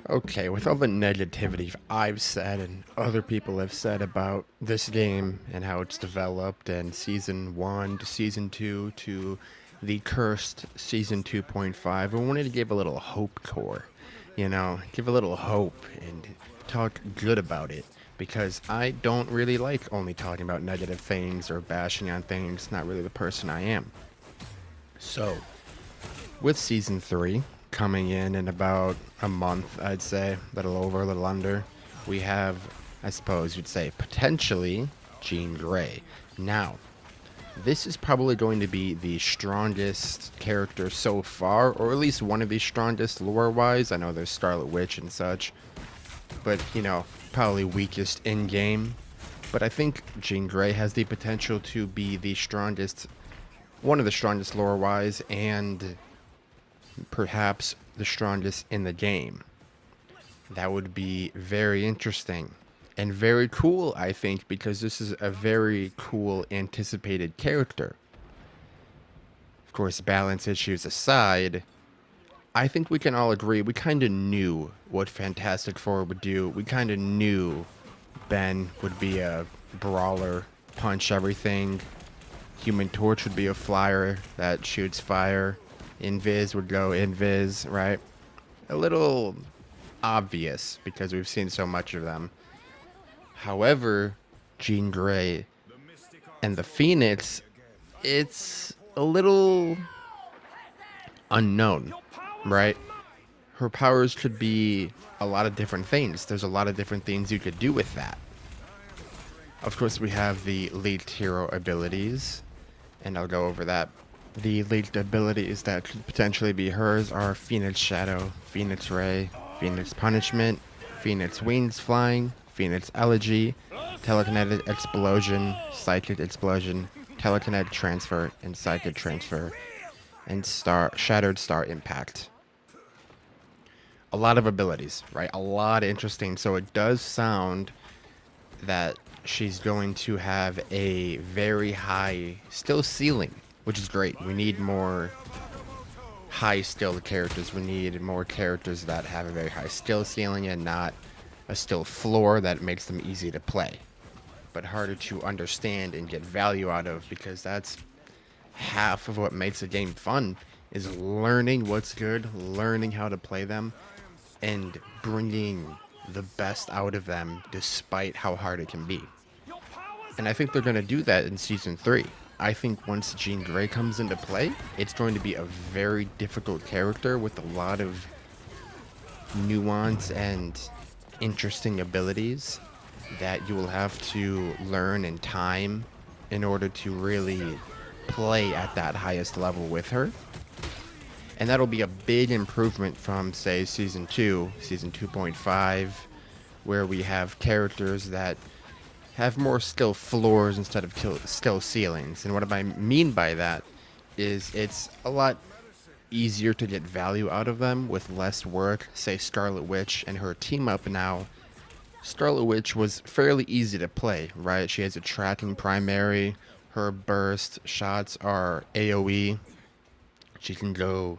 Okay, with all the negativity I've said and other people have said about this game and how it's developed and Season 1 to Season 2 to the cursed Season 2.5, I wanted to give a little hope core, give a little hope and talk good about it because I don't really like only talking about negative things or bashing on things, not really the person I am. So, with Season 3 coming in about a month, I'd say, a little over, a little under, we have, I suppose you'd say, potentially Jean Grey. Now, this is probably going to be the strongest character so far, or at least one of the strongest lore-wise. I know there's Scarlet Witch and such, but, probably weakest in-game. But I think Jean Grey has the potential to be the strongest, one of the strongest lore-wise, and perhaps the strongest in the game. That would be very interesting and very cool, I think, because this is a very cool anticipated character. Of course, balance issues aside, I think we can all agree we kind of knew what Fantastic Four would do. We kind of knew Ben would be a brawler, punch everything. Human Torch would be a flyer that shoots fire. Invis would go invis, right? A little obvious because we've seen so much of them. However, Jean Grey and the Phoenix, it's a little unknown, right? Her powers could be a lot of different things. There's a lot of different things you could do with that. Of course, we have the lead hero abilities, and I'll go over that. The lead abilities that could potentially be hers are Phoenix Shadow, Phoenix Ray, Phoenix Punishment, Phoenix Wings Flying, Phoenix Elegy, Telekinetic Explosion, Psychic Explosion, Telekinetic Transfer, and Psychic Transfer, and Shattered Star Impact. A lot of abilities, right? A lot of interesting. So it does sound that she's going to have a very high still ceiling, which is great. We need more high skill characters. We need more characters that have a very high skill ceiling and not a still floor that makes them easy to play, but harder to understand and get value out of, because that's half of what makes a game fun, is learning what's good, learning how to play them, and bringing the best out of them despite how hard it can be. And I think they're going to do that in Season 3. I think once Jean Grey comes into play, it's going to be a very difficult character with a lot of nuance and interesting abilities that you will have to learn in time in order to really play at that highest level with her. And that'll be a big improvement from, say, Season 2, Season 2.5, where we have characters that have more skill floors instead of skill ceilings. And what I mean by that is it's a lot easier to get value out of them with less work. Say Scarlet Witch and her team up now. Scarlet Witch was fairly easy to play, right? She has a tracking primary. Her burst shots are AoE. She can go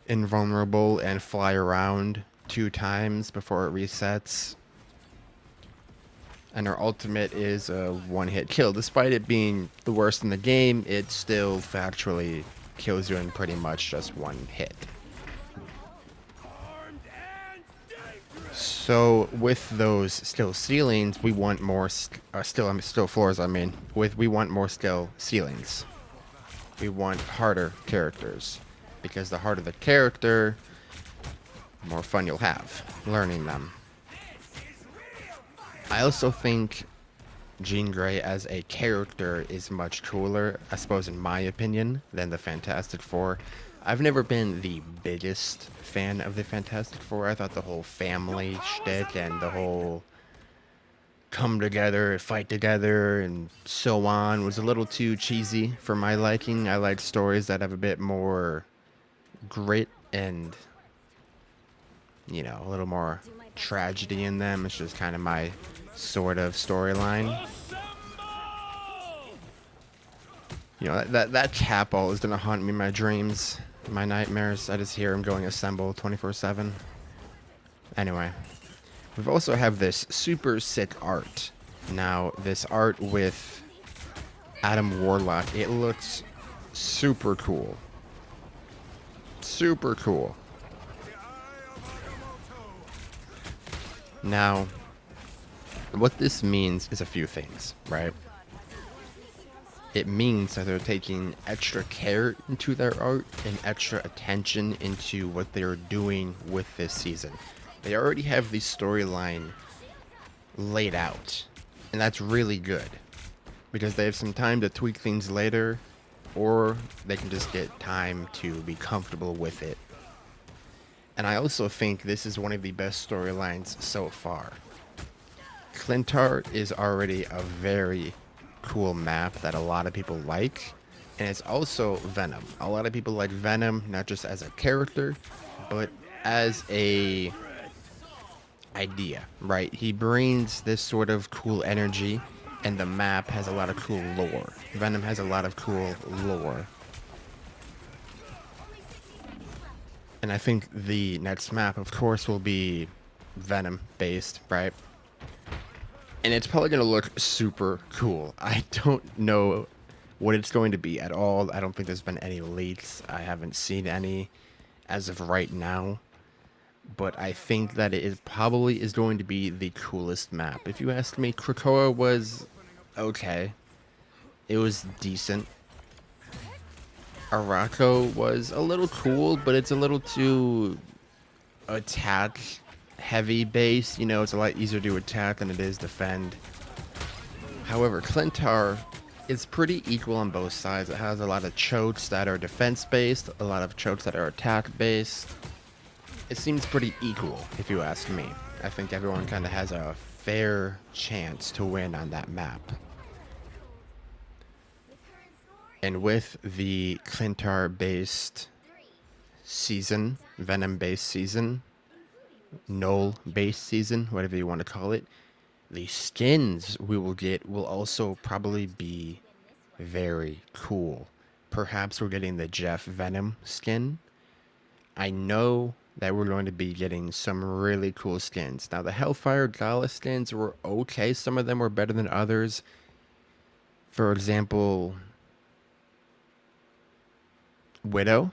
invulnerable and fly around 2 times before it resets. And her ultimate is a one-hit kill. Despite it being the worst in the game, it still factually kills you in pretty much just one hit. So with those still ceilings, we want more still floors. We want more still ceilings. We want harder characters, because the harder the character, the more fun you'll have learning them. I also think Jean Grey as a character is much cooler, I suppose in my opinion, than the Fantastic Four. I've never been the biggest fan of the Fantastic Four. I thought the whole family shtick and the whole come together, fight together, and so on was a little too cheesy for my liking. I like stories that have a bit more grit and, a little more tragedy in them. It's just kind of my sort of storyline. That cat ball is gonna haunt me in my dreams, my nightmares. I just hear him going assemble 24/7. Anyway, we also have this super sick art. Now, this art with Adam Warlock, it looks super cool. Super cool. Now, what this means is a few things, right? It means that they're taking extra care into their art and extra attention into what they're doing with this season. They already have the storyline laid out, and that's really good because they have some time to tweak things later, or they can just get time to be comfortable with it. And I also think this is one of the best storylines so far. Clintar is already a very cool map that a lot of people like, and it's also Venom. A lot of people like Venom not just as a character, but as a idea, right? He brings this sort of cool energy, and the map has a lot of cool lore. Venom has a lot of cool lore. And I think the next map, of course, will be Venom based, right? And it's probably going to look super cool. I don't know what it's going to be at all. I don't think there's been any leaks. I haven't seen any as of right now. But I think that it is probably is going to be the coolest map. If you ask me, Krakoa was okay. It was decent. Araco was a little cool, but it's a little too attack heavy base. You know, it's a lot easier to attack than it is defend. However, Clintar is pretty equal on both sides. It has a lot of chokes that are defense based, a lot of chokes that are attack based. It seems pretty equal, if you ask me. I think everyone kind of has a fair chance to win on that map. And with the Clintar-based season, Venom-based season, Null-based season, whatever you want to call it, the skins we will get will also probably be very cool. Perhaps we're getting the Jeff Venom skin. I know that we're going to be getting some really cool skins. Now, the Hellfire Gala skins were okay. Some of them were better than others. For example, Widow.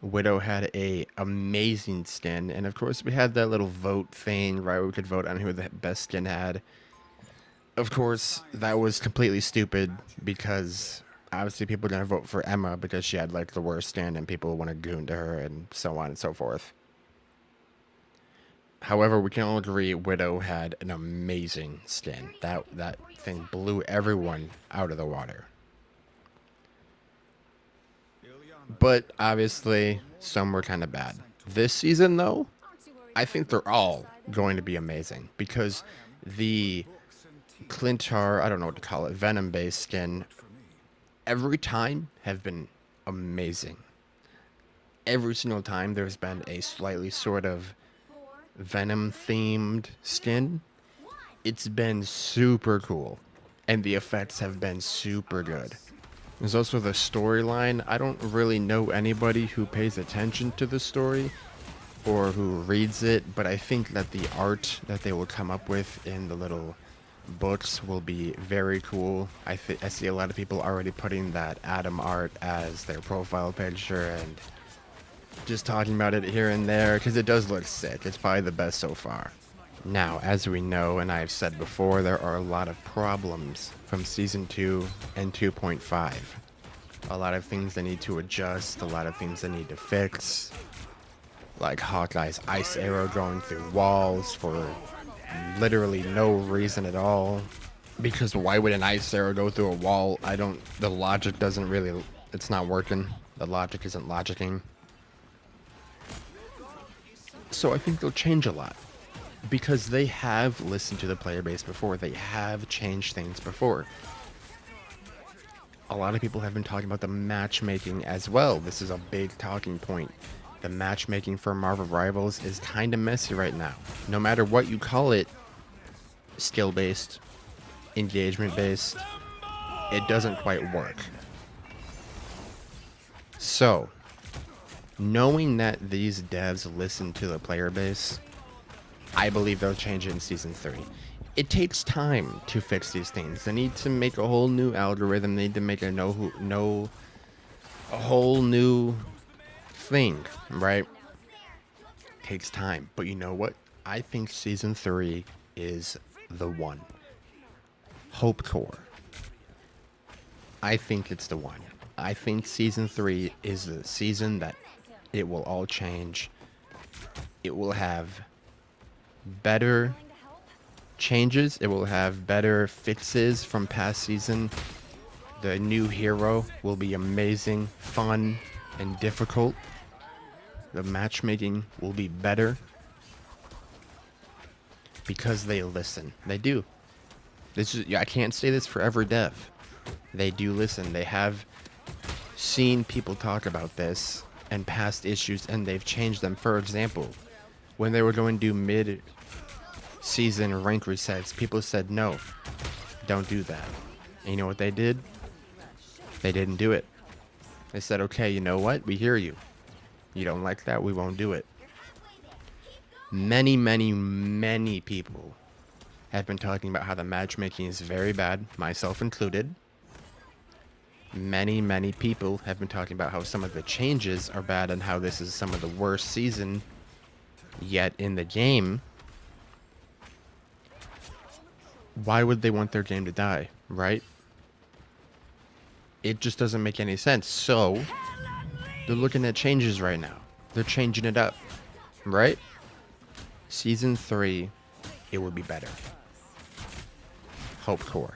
Widow had a amazing skin, and of course we had that little vote thing, right? We could vote on who the best skin had. Of course, that was completely stupid because obviously people are gonna vote for Emma because she had like the worst skin, and people want to goon to her, and so on and so forth. However, we can all agree Widow had an amazing skin. That thing blew everyone out of the water. But obviously, some were kind of bad. This season, though, I think they're all going to be amazing because the Clintar, I don't know what to call it, Venom-based skin, every time have been amazing. Every single time there's been a slightly sort of Venom-themed skin, it's been super cool, and the effects have been super good. There's also the storyline. I don't really know anybody who pays attention to the story or who reads it, but I think that the art that they will come up with in the little books will be very cool. I see a lot of people already putting that Adam art as their profile picture and just talking about it here and there because it does look sick. It's probably the best so far. Now, as we know, and I've said before, there are a lot of problems from Season 2 and 2.5. A lot of things that need to adjust, a lot of things that need to fix. Like Hawkeye's ice arrow going through walls for literally no reason at all. Because why would an ice arrow go through a wall? The logic doesn't really, it's not working. The logic isn't logicking. So I think they'll change a lot. Because they have listened to the player base before. They have changed things before. A lot of people have been talking about the matchmaking as well. This is a big talking point. The matchmaking for Marvel Rivals is kind of messy right now. No matter what you call it, skill-based, engagement-based, it doesn't quite work. So, knowing that these devs listen to the player base, I believe they'll change it in Season 3. It takes time to fix these things. They need to make a whole new algorithm. They need to make a whole new thing, right? Takes time. But you know what? I think Season 3 is the one. HopeCore. I think it's the one. I think Season 3 is the season that it will all change. It will have better changes. It will have better fixes from past season. The new hero will be amazing, fun, and difficult. The matchmaking will be better. Because they listen. They do. I can't say this for ever dev. They do listen. They have seen people talk about this and past issues, and they've changed them. For example, when they were going to do mid-season rank resets, people said, no, don't do that. And you know what they did? They didn't do it. They said, okay, you know what? We hear you. You don't like that? We won't do it. Many, many, many people have been talking about how the matchmaking is very bad, myself included. Many, many people have been talking about how some of the changes are bad and how this is some of the worst season yet in the game. Why would they want their game to die, right? It just doesn't make any sense. So, they're looking at changes right now. They're changing it up, right? Season 3, it will be better. HopeCore.